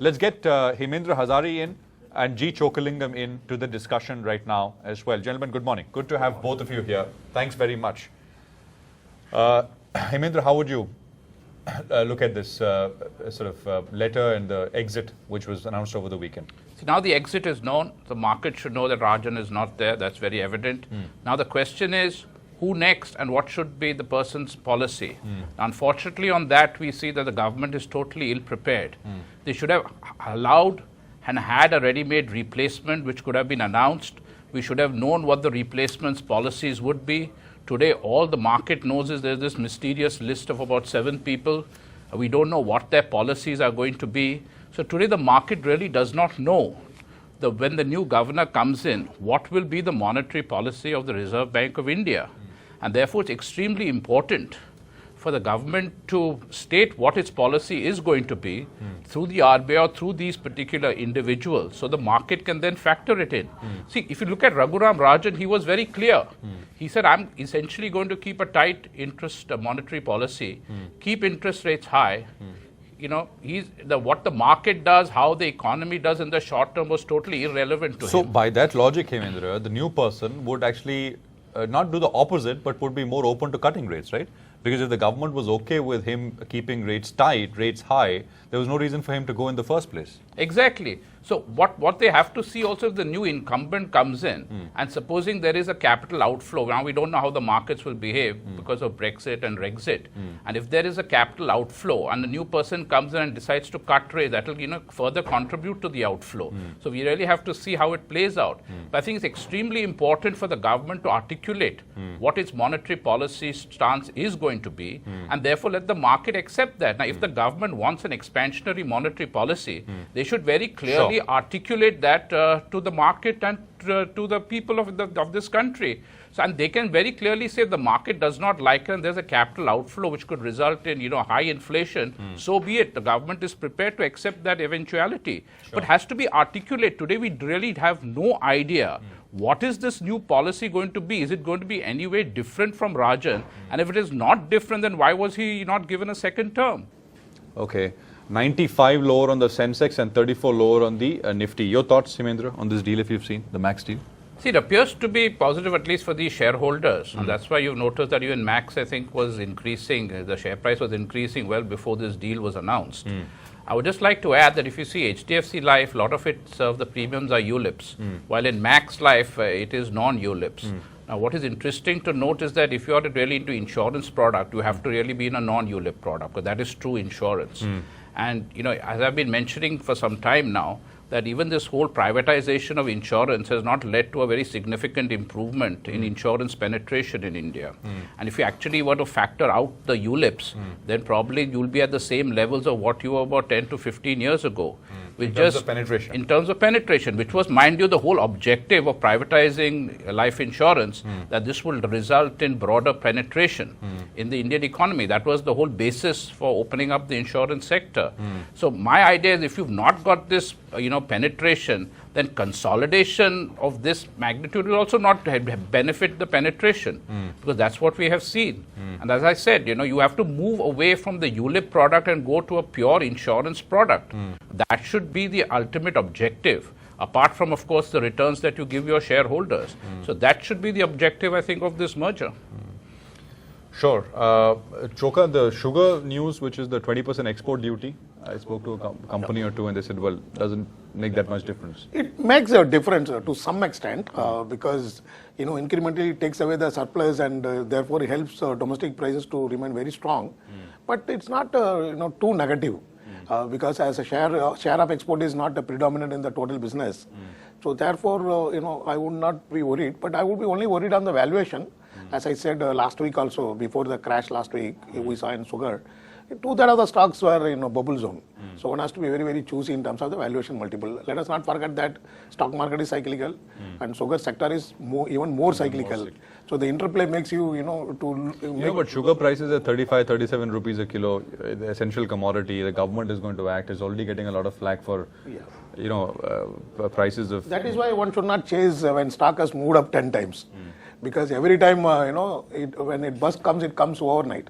Let's get Hemendra Hazari in and G. Chokalingam in to the discussion right now as well. Gentlemen, good morning. Good to have both of you here. Thanks very much. Hemendra, how would you look at this letter and the exit which was announced over the weekend? See, now the exit is known. The market should know that Rajan is not there. That's very evident. Now the question is, who next and what should be the person's policy? Unfortunately, on that, we see that the government is totally ill-prepared. They should have allowed and had a ready-made replacement which could have been announced. We should have known what the replacement's policies would be. Today, all the market knows is there's this mysterious list of about 7 people. We don't know what their policies are going to be. So today, the market really does not know when the new governor comes in, what will be the monetary policy of the Reserve Bank of India. And therefore, it's extremely important for the government to state what its policy is going to be through the RBI or through these particular individuals, so the market can then factor it in. See, if you look at Raghuram Rajan, he was very clear. He said, I'm essentially going to keep a tight interest monetary policy, keep interest rates high. You know, what the market does, how the economy does in the short term was totally irrelevant to him. So by that logic, Hemendra, the new person would actually not do the opposite, but would be more open to cutting rates, right? Because if the government was okay with him keeping rates tight, rates high, there was no reason for him to go in the first place. Exactly. So what they have to see also, if the new incumbent comes in and supposing there is a capital outflow, now we don't know how the markets will behave because of Brexit and Rexit. And if there is a capital outflow and the new person comes in and decides to cut rates, that will further contribute to the outflow. So we really have to see how it plays out. But I think it's extremely important for the government to articulate what its monetary policy stance is going to be, and therefore let the market accept that. Now, if the government wants an expansionary monetary policy, they should very clearly articulate that to the market and to the people of this country. So, and they can very clearly say if the market does not like it and there's a capital outflow which could result in high inflation, so be it. The government is prepared to accept that eventuality, but has to be articulate. Today we really have no idea what is this new policy going to be. Is it going to be any way different from Rajan? And if it is not different, then why was he not given a second term? Okay. 95 lower on the Sensex and 34 lower on the Nifty. Your thoughts, Hemendra, on this deal if you've seen, the Max deal? See, it appears to be positive, at least for the shareholders. And that's why you've noticed that even Max, I think, was increasing. The share price was increasing well before this deal was announced. I would just like to add that if you see HDFC Life, a lot of its the premiums are ULIPs, while in Max Life, it is non-ULIPs. Now, what is interesting to note is that if you are really into insurance product, you have to really be in a non-ULIP product, because that is true insurance. And, as I've been mentioning for some time now, that even this whole privatization of insurance has not led to a very significant improvement in insurance penetration in India. And if you actually were to factor out the ULIPs, then probably you'll be at the same levels of what you were about 10 to 15 years ago. In terms of penetration. In terms of penetration, which was, mind you, the whole objective of privatizing life insurance, that this will result in broader penetration in the Indian economy. That was the whole basis for opening up the insurance sector. So my idea is, if you've not got this, penetration, then consolidation of this magnitude will also not benefit the penetration, because that's what we have seen. And as I said, you have to move away from the ULIP product and go to a pure insurance product. That should be the ultimate objective, apart from, of course, the returns that you give your shareholders. So that should be the objective, I think, of this merger. Sure. Choka, the sugar news, which is the 20% export duty, I spoke to a company or two and they said, well, doesn't make that much difference. It makes a difference to some extent because, incrementally it takes away the surplus and therefore it helps domestic prices to remain very strong. But it's not, too negative because as a share of export is not predominant in the total business. So therefore, I would not be worried, but I would be only worried on the valuation. As I said last week also, before the crash last week, we saw in sugar, 2/3 of the stocks were in a bubble zone. So one has to be very, very choosy in terms of the valuation multiple. Let us not forget that stock market is cyclical and sugar sector is even more cyclical. So the interplay makes you, but sugar prices are 35, 37 rupees a kilo, the essential commodity. The government is going to act. It's already getting a lot of flack for, prices of... That is why one should not chase when stock has moved up 10 times. because every time, when it burst comes, it comes overnight.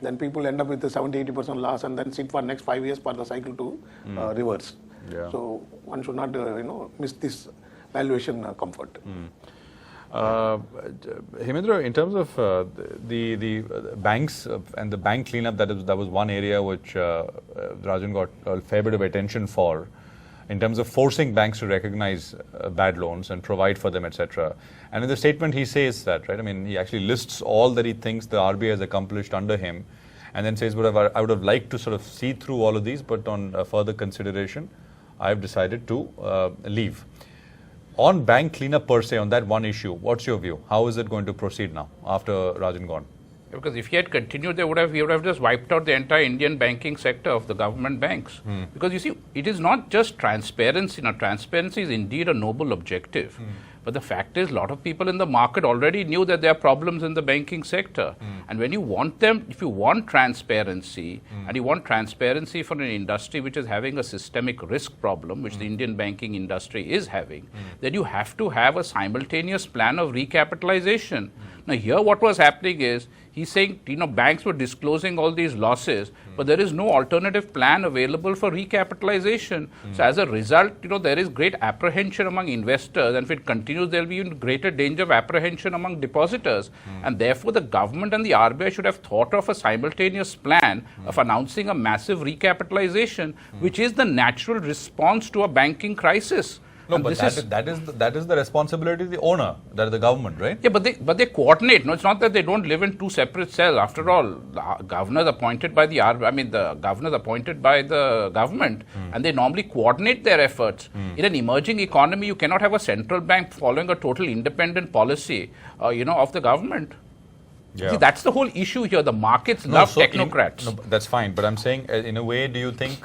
Then people end up with a 70-80% loss and then sit for next 5 years for the cycle to reverse. Yeah. So one should not, miss this valuation comfort. Hemendra, in terms of the banks and the bank cleanup, that was one area which Rajan got a fair bit of attention for, in terms of forcing banks to recognize bad loans and provide for them, etc. And in the statement he says that, right? I mean, he actually lists all that he thinks the RBI has accomplished under him, and then says, I would have liked to sort of see through all of these, but on further consideration, I've decided to leave. On bank cleanup per se, on that one issue, what's your view? How is it going to proceed now after Rajan gone? Because if he had continued, we would have just wiped out the entire Indian banking sector of the government banks. Because you see, it is not just transparency. Now, transparency is indeed a noble objective. But the fact is, a lot of people in the market already knew that there are problems in the banking sector. And when you want them, if you want transparency, and you want transparency for an industry which is having a systemic risk problem, which the Indian banking industry is having, then you have to have a simultaneous plan of recapitalization. Now, here what was happening is, he's saying, banks were disclosing all these losses, but there is no alternative plan available for recapitalization. So as a result, there is great apprehension among investors, and if it continues, there will be even greater danger of apprehension among depositors. And therefore, the government and the RBI should have thought of a simultaneous plan of announcing a massive recapitalization, which is the natural response to a banking crisis. No, but that is the responsibility of the owner, that is the government, right? Yeah, but they coordinate. No, it's not that they don't live in two separate cells. After all, the governors appointed by the governors appointed by the government, and they normally coordinate their efforts. In an emerging economy, you cannot have a central bank following a total independent policy, of the government. Yeah. See, that's the whole issue here. The markets love technocrats. That's fine, but I'm saying, in a way, do you think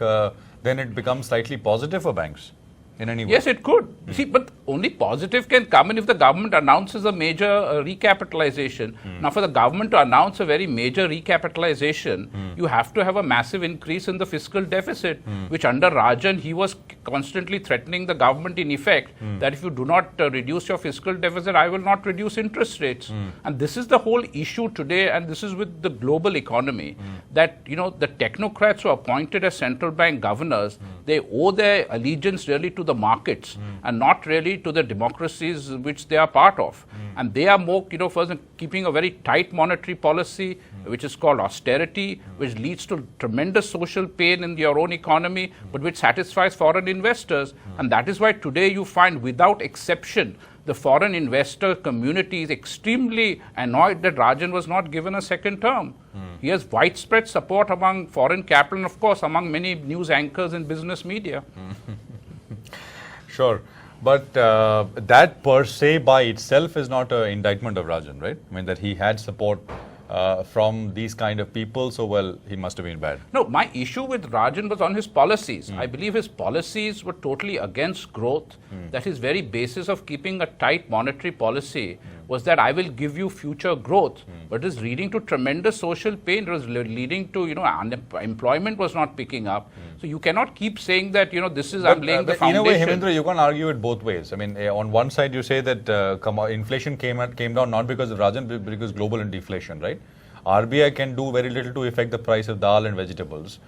then it becomes slightly positive for banks? In any way? Yes, it could. See, but only positive can come in if the government announces a major recapitalization. Now, for the government to announce a very major recapitalization, you have to have a massive increase in the fiscal deficit, which under Rajan, he was constantly threatening the government in effect that if you do not reduce your fiscal deficit, I will not reduce interest rates. And this is the whole issue today, and this is with the global economy, that, the technocrats who are appointed as central bank governors, they owe their allegiance really to the markets and not really to the democracies which they are part of. And they are more, first keeping a very tight monetary policy, which is called austerity, which leads to tremendous social pain in your own economy, but which satisfies foreign investors. And that is why today you find, without exception, the foreign investor community is extremely annoyed that Rajan was not given a second term. He has widespread support among foreign capital and, of course, among many news anchors and business media. Sure. But that per se by itself is not an indictment of Rajan, right? I mean, that he had support from these kind of people, so well, he must have been bad. No, my issue with Rajan was on his policies. I believe his policies were totally against growth, that his very basis of keeping a tight monetary policy was that I will give you future growth, but it is leading to tremendous social pain. It was leading to, unemployment was not picking up. So you cannot keep saying that, this is, I'm laying the foundation. In a way, Hemendra, you can't argue it both ways. I mean, on one side you say that inflation came down not because of Rajan, but because global deflation, right? RBI can do very little to affect the price of dal and vegetables.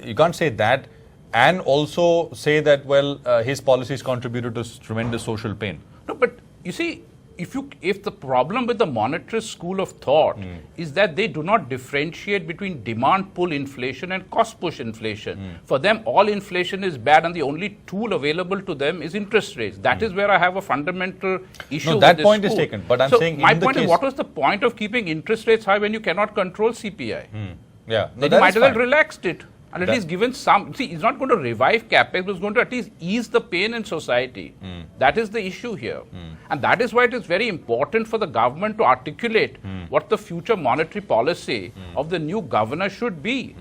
You can't say that and also say that, well, his policies contributed to tremendous social pain. No, but you see, if the problem with the monetarist school of thought is that they do not differentiate between demand pull inflation and cost push inflation. For them, all inflation is bad, and the only tool available to them is interest rates. That is where I have a fundamental issue. No, that with this point school. is taken. But I'm saying, my point is, what was the point of keeping interest rates high when you cannot control CPI? Yeah, then you might as well relaxed it. And at least given some, see, it's not going to revive capex, but it's going to at least ease the pain in society. That is the issue here. And that is why it is very important for the government to articulate what the future monetary policy of the new governor should be.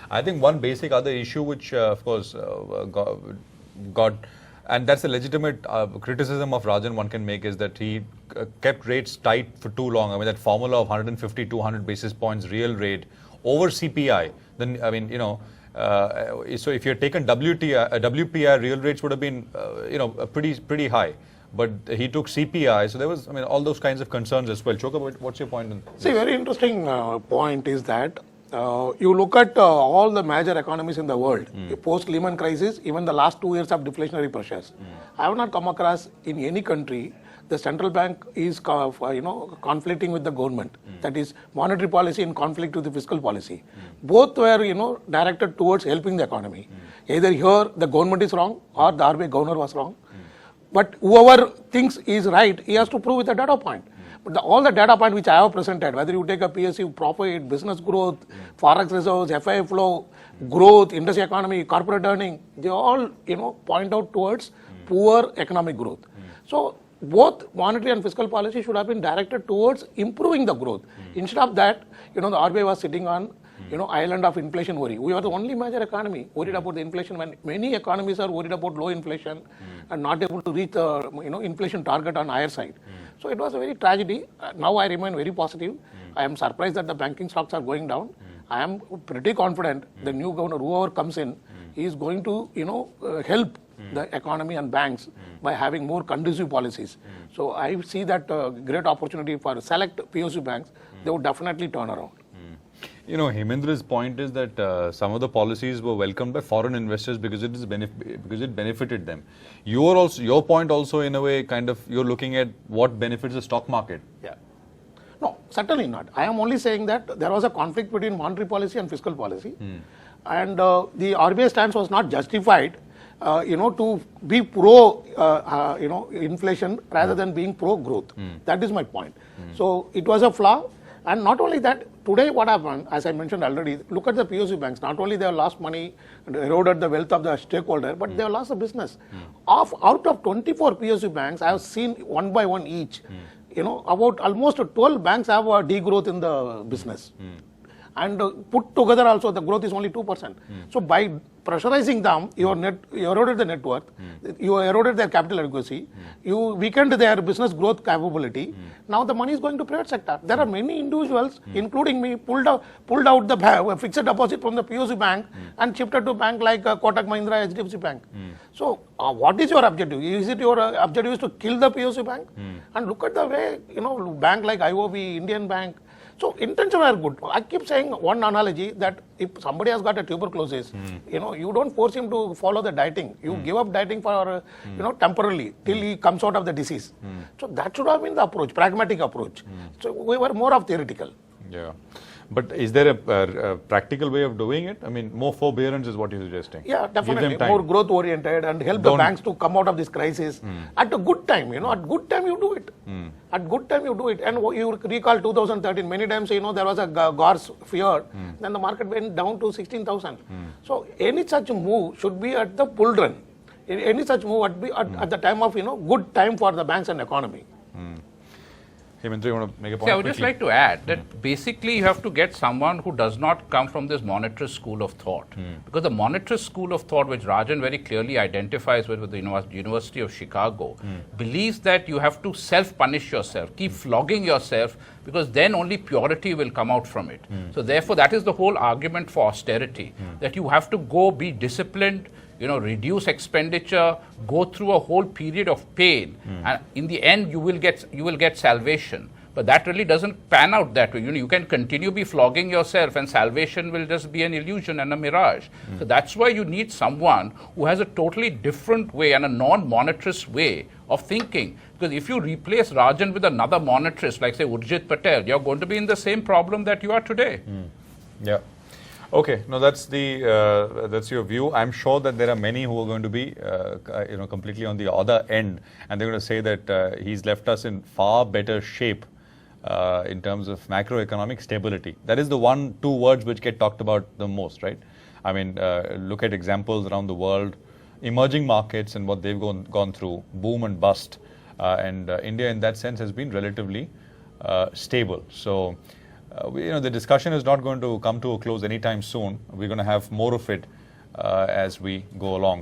I think one basic other issue which, of course, got, and that's a legitimate criticism of Rajan one can make, is that he kept rates tight for too long. I mean, that formula of 150, 200 basis points real rate over CPI, then, I mean, so if you had taken WPI, real rates would have been, pretty high. but he took CPI. So there was, I mean, all those kinds of concerns as well. Choka, what's your point? See, very interesting point is that you look at all the major economies in the world, post Lehman crisis, even the last 2 years of deflationary pressures. I have not come across in any country the central bank is conflicting with the government. That is monetary policy in conflict with the fiscal policy. Both were directed towards helping the economy. Either here the government is wrong or the RBI governor was wrong. But whoever thinks is right, he has to prove with a data point. But all the data point which I have presented, whether you take a PSU profit, business growth, forex reserves, FI flow, growth, industry economy, corporate earning, they all point out towards poor economic growth. So both monetary and fiscal policy should have been directed towards improving the growth. Instead of that, the RBI was sitting on island of inflation worry. We are the only major economy worried about the inflation when many economies are worried about low inflation and not able to reach the inflation target on higher side. So it was a very tragedy. Now I remain very positive. I am surprised that the banking stocks are going down. I am pretty confident the new governor, whoever comes in, is going to help the economy and banks by having more conducive policies. So I see that great opportunity for select PSU banks. They would definitely turn around. Hemendra's point is that some of the policies were welcomed by foreign investors because it benefited them. Your point also, in a way, you're looking at what benefits the stock market. Yeah. No, certainly not. I am only saying that there was a conflict between monetary policy and fiscal policy, and the RBI stance was not justified. To be pro, inflation rather than being pro growth. That is my point. So it was a flaw. And not only that, today what happened, as I mentioned already, look at the PSU banks. Not only they have lost money and eroded the wealth of the stakeholder, but they have lost the business. Out of 24 PSU banks, I have seen one by one each. About almost 12 banks have a degrowth in the business. And put together also the growth is only 2%. So by pressurizing them, you eroded the net worth, you eroded their capital adequacy, you weakened their business growth capability. Now the money is going to private sector. There are many individuals, including me, pulled out the fixed deposit from the PSU bank and shifted to bank like Kotak Mahindra, HDFC Bank. So what is your objective? Is it your objective is to kill the PSU bank? And look at the way, bank like IOB, Indian Bank. So intentions are good. I keep saying one analogy that if somebody has got a tuberculosis, you don't force him to follow the dieting. You give up dieting for temporarily till he comes out of the disease. So that should have been the approach, pragmatic approach. So we were more of theoretical. Yeah. But is there a practical way of doing it? I mean, more forbearance is what you're suggesting. Yeah, definitely. More growth oriented and help the banks to come out of this crisis at a good time. At good time you do it. At good time you do it. And you recall 2013, many times, there was a GARS fear. Then the market went down to 16,000. So any such move should be at the bull run. Any such move would be at the time of, good time for the banks and economy. Hemendra, you want to make a point? See, I would just like to add that basically you have to get someone who does not come from this monetarist school of thought. Because the monetarist school of thought, which Rajan very clearly identifies with the University of Chicago, believes that you have to self-punish yourself, keep flogging yourself, because then only purity will come out from it. So therefore, that is the whole argument for austerity, that you have to go be disciplined, reduce expenditure, go through a whole period of pain, and in the end you will get salvation. But that really doesn't pan out that way. You can continue be flogging yourself, and salvation will just be an illusion and a mirage. So that's why you need someone who has a totally different way and a non-monetarist way of thinking. Because if you replace Rajan with another monetarist, like say Urjit Patel, you're going to be in the same problem that you are today. Yeah. Okay, no, that's your view. I'm sure that there are many who are going to be, completely on the other end, and they're going to say that he's left us in far better shape in terms of macroeconomic stability. That is the 1-2 words which get talked about the most, right? I mean, look at examples around the world, emerging markets and what they've gone through, boom and bust, and India in that sense has been relatively stable. So. The discussion is not going to come to a close anytime soon. We're going to have more of it as we go along.